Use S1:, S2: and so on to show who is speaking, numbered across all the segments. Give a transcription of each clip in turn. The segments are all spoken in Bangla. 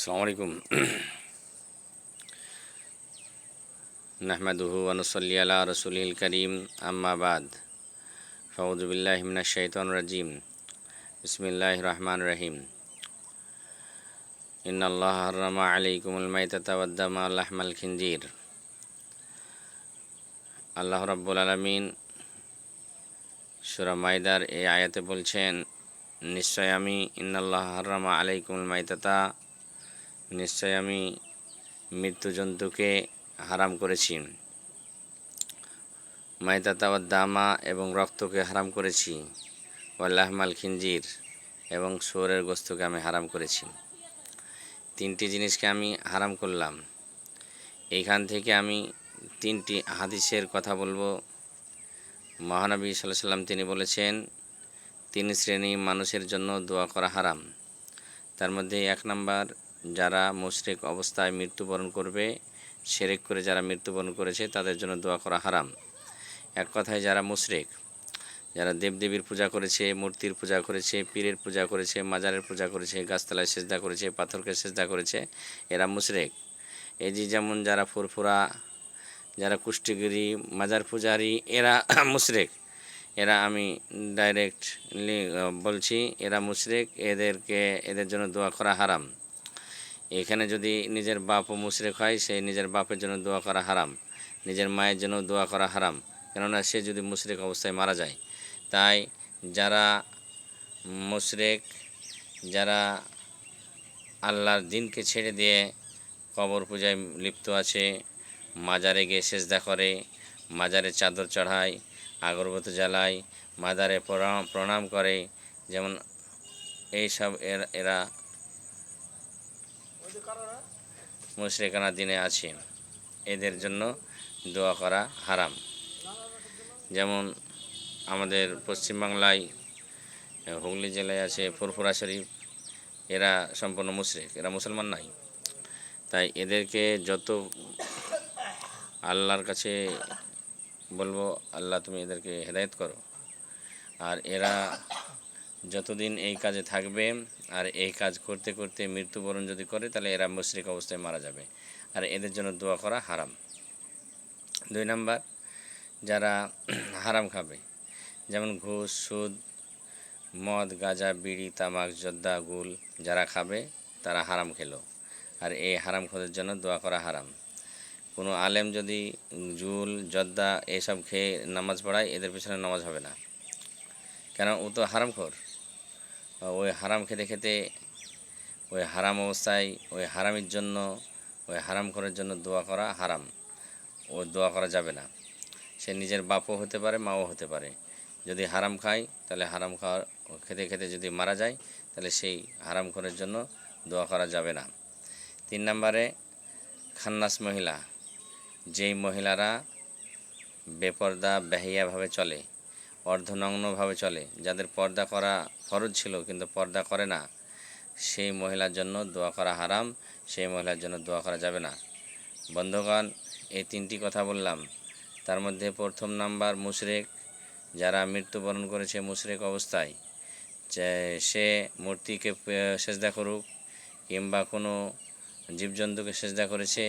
S1: আসসালামু আলাইকুম। নাহমাদুহু ওয়া নুসাল্লি আলা রাসূলিল কারীম, আম্মা বাদ। আউযু বিল্লাহি মিনাশ শাইতানির রাজীম। বিসমিল্লাহির রহমানির রহিম। ইন্নাল্লাহা হাররামা আলাইকুমুল মাইতাতা ওয়াদ দামা ওয়া লাহমাল খিনজির। আল্লাহ রাব্বুল আলামিন সূরা মাইদার এই আয়াতে বলছেন, নিশ্চয় আমি ইন্নাল্লাহা হাররামা আলাইকুমুল মাইতাতা, নিশ্চয় আমি মৃত্যু জন্তুকে হারাম করেছি, মাইতাতা ওয়াদ দামা এবং রক্তকে হারাম করেছি, ওয়াল লাহমাল খিনজির এবং শুয়োরের গোশতকে আমি হারাম করেছি। তিনটি জিনিসকে আমি হারাম করলাম। এইখান থেকে আমি তিনটি হাদিসের কথা বলবো। মহানবী সাল্লাল্লাহু আলাইহি ওয়াসাল্লাম তিনি বলেছেন, তিন শ্রেণী মানুষের জন্য দোয়া করা হারাম। তার মধ্যে এক নাম্বার, যারা মুশরিক অবস্থায় মৃত্যুবরণ করবে, শিরক করে যারা মৃত্যুবরণ করেছে তাদের জন্য দোয়া করা হারাম। এক কথায় যারা মুশরিক, যারা দেবদেবীর পূজা করেছে, মূর্তির পূজা করেছে, পীরের পূজা করেছে, মাজারের পূজা করেছে, গাছতলায় সেজদা করেছে, পাথরকে সেজদা করেছে, এরা মুশরিক। এই যে যেমন যারা ফুরফুরা, যারা কুষ্টিগিরি, মাজার পূজারি, এরা মুশরিক। এরা আমি ডাইরেক্টলি বলছি, এরা মুশরিক, এদের জন্য দোয়া করা হারাম। এখানে যদি নিজের বাপও মুশরিক হয়, সেই নিজের বাপের জন্য দোয়া করা হারাম, নিজের মায়ের জন্য দোয়া করা হারাম, কেননা সে যদি মুশরিক অবস্থায় মারা যায়। তাই যারা মুশরিক, যারা আল্লাহর দিনকে ছেড়ে দিয়ে কবর পূজায় লিপ্ত আছে, মাজারে গিয়ে সেজদা করে, মাজারে চাদর চড়ায়, আগরবাতি জ্বালায়, মাজারে প্রণাম করে, যেমন এইসব এরা মুশরিকানা দিনে আছে, এদের জন্য দোয়া করা হারাম। যেমন আমাদের পশ্চিমবাংলায় হুগলি জেলায় আছে ফুরফুরা শরীফ, এরা সম্পূর্ণ মুশরিক, এরা মুসলমান নাই। তাই এদেরকে যত আল্লাহর কাছে বলবো, আল্লাহ তুমি এদেরকে হেদায়েত করো। আর এরা যতদিন এই কাজে থাকবে আর এই কাজ করতে করতে মৃত্যুবরণ যদি করে, তাহলে এরা মুশরিক অবস্থায় মারা যাবে, আর এদের জন্য দোয়া করা হারাম। দুই নাম্বার, যারা হারাম খাবে, যেমন ঘুষ, সুদ, মদ, গাঁজা, বিড়ি, তামাক, জর্দা, গুল, যারা খাবে তারা হারাম খেলো, আর এই হারাম খোরের জন্য দোয়া করা হারাম। কোনো আলেম যদি জুল, জর্দা এসব খেয়ে নামাজ পড়ায়, এদের পিছনে নামাজ হবে না, কেন ও তো হারামখোর। ওই হারাম খেতে খেতে ওই হারাম অবস্থায় ওই হারামের জন্য, ওই হারামখোরের জন্য দোয়া করা হারাম, ও দোয়া করা যাবে না। সে নিজের বাপও হতে পারে, মাও হতে পারে। যদি হারাম খায়, তাহলে হারাম খাওয়া খেতে খেতে যদি মারা যায়, তাহলে সেই হারামখোরের জন্য দোয়া করা যাবে না। তিন নম্বরে, খান্নাস মহিলা, যেই মহিলারা বেপর্দা বেহাইয়াভাবে চলে, অর্ধনগ্নভাবে চলে, যাদের পর্দা করা ফরজ ছিল কিন্তু পর্দা করে না, সেই মহিলার জন্য দোয়া করা হারাম, সেই মহিলার জন্য দোয়া করা যাবে না। বন্ধুগণ, এই তিনটি কথা বললাম। তার মধ্যে প্রথম নাম্বার মুশরিক, যারা মৃত্যুবরণ করেছে মুশরিক অবস্থায়, সে মূর্তিকে সেজদা করুক, কিংবা কোনো জীবজন্তুকে সেজদা করেছে,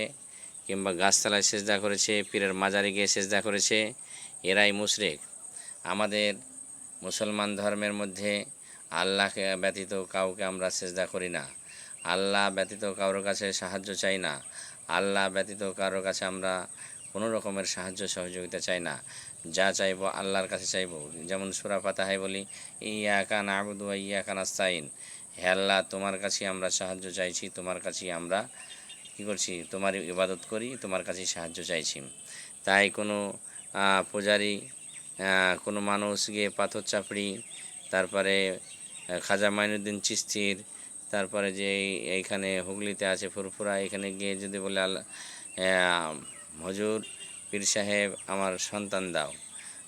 S1: কিংবা গাছতলায় সেজদা করেছে, পীরের মাজারে গিয়ে সেজদা করেছে, এরাই মুশরিক। আমাদের মুসলমান ধর্মের মধ্যে আল্লাহকে ব্যতীত কাউকে আমরা সেজদা করি না, আল্লাহ ব্যতীত কারোর কাছে সাহায্য চাই না, আল্লাহ ব্যতীত কারোর কাছে আমরা কোনো রকমের সাহায্য সহযোগিতা চাই না। যা চাইবো আল্লাহর কাছে চাইবো। যেমন সূরা ফাতিহায় বলি, ইয়াকা না'বুদু ওয়া ইয়াকা নাস্তাইন, হে আল্লাহ তোমার কাছে আমরা সাহায্য চাইছি, তোমার কাছেই আমরা কী করছি, তোমার ইবাদত করি, তোমার কাছেই সাহায্য চাইছি। তাই কোনো পূজারি, কোনো মানুষ গিয়ে পাথর চাপড়ি, তারপরে খাজা মাইনুদ্দিন চিশতির, তারপরে যে এইখানে হুগলিতে আছে ফুরফুরা, এখানে গিয়ে যদি বলে আল্লাহ হুজুর পীর সাহেব আমার সন্তান দাও,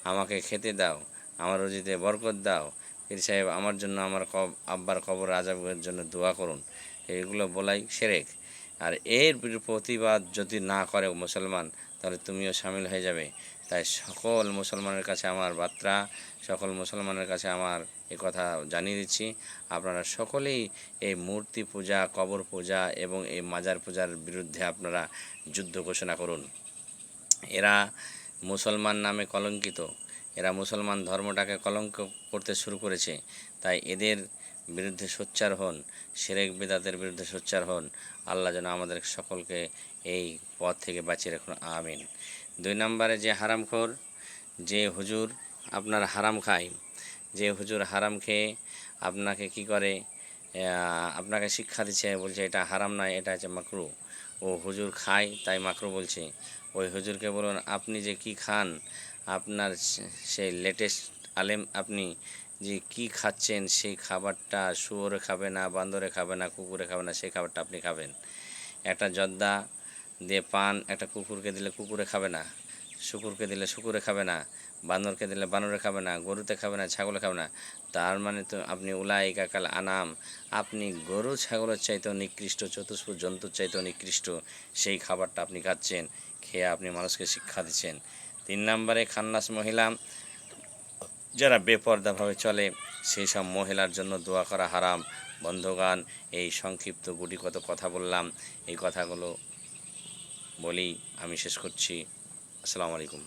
S1: আমাকে খেতে দাও, আমার রুজিতে বরকত দাও, পীর সাহেব আমার জন্য আমার আব্বার কবর আযাবের জন্য দোয়া করুন, এগুলো বলাই শিরক। আর এর প্রতিবাদ যদি না করে মুসলমান, তাহলে তুমিও সামিল হয়ে যাবে। তাই সকল মুসলমানের কাছে আমার বার্তা, সকল মুসলমানের কাছে আমার এ কথা জানিয়ে দিচ্ছি, আপনারা সকলেই এই মূর্তি পূজা, কবর পূজা এবং এই মাজার পূজার বিরুদ্ধে আপনারা যুদ্ধ ঘোষণা করুন। এরা মুসলমান নামে কলঙ্কিত, এরা মুসলমান ধর্মটাকে কলঙ্ক করতে শুরু করেছে। তাই এদের বিরুদ্ধে সোচ্চার হন, শিরক বিদআতের বিরুদ্ধে সোচ্চার হন। আল্লাহ যেন আমাদের সকলকে এই পথ থেকে বাঁচিয়ে রাখুন, আমিন। 2 নম্বরে যে হারামখোর, যে হুজুর আপনার হারাম খায়, যে হুজুর হারাম খেয়ে আপনাকে কি করে, আপনাকে শিক্ষা দিচ্ছে, বলছে এটা হারাম নয়, এটা হচ্ছে মাকরু। ও হুজুর খায় তাই মাকরু বলছে। ওই হুজুরকে বলুন, আপনি যে কি খান, আপনার সেই লেটেস্ট আলেম, আপনি যে কি খাচ্ছেন সেই খাবারটা শুয়োরে খাবে না, বান্দরে খাবে না, কুকুরে খাবে না, সেই খাবারটা আপনি খাবেন। একটা জর্দা দিয়ে পান একটা কুকুরকে দিলে কুকুরে খাবে না, শুকুরকে দিলে শুকুরে খাবে না, বানরকে দিলে বানরে খাবে না, গরুতে খাবে না, ছাগলে খাবে না। তার মানে তো আপনি উলাইকা কাল আনাম, আপনি গরু ছাগলের চাইতেও নিকৃষ্ট, চতুষ্প জন্তুর চাইতেও নিকৃষ্ট সেই খাবারটা আপনি খাচ্ছেন, খেয়ে আপনি মানুষকে শিক্ষা দিচ্ছেন। 3 নম্বরে খান্নাস মহিলা, যারা বেপর্দাভাবে চলে সেই সব মহিলার জন্য দোয়া করা হারাম। বন্ধুগণ, এই সংক্ষিপ্ত গুটিকত কথা বললাম, এই কথাগুলো বলেই আমি শেষ করছি। আসসালামু আলাইকুম।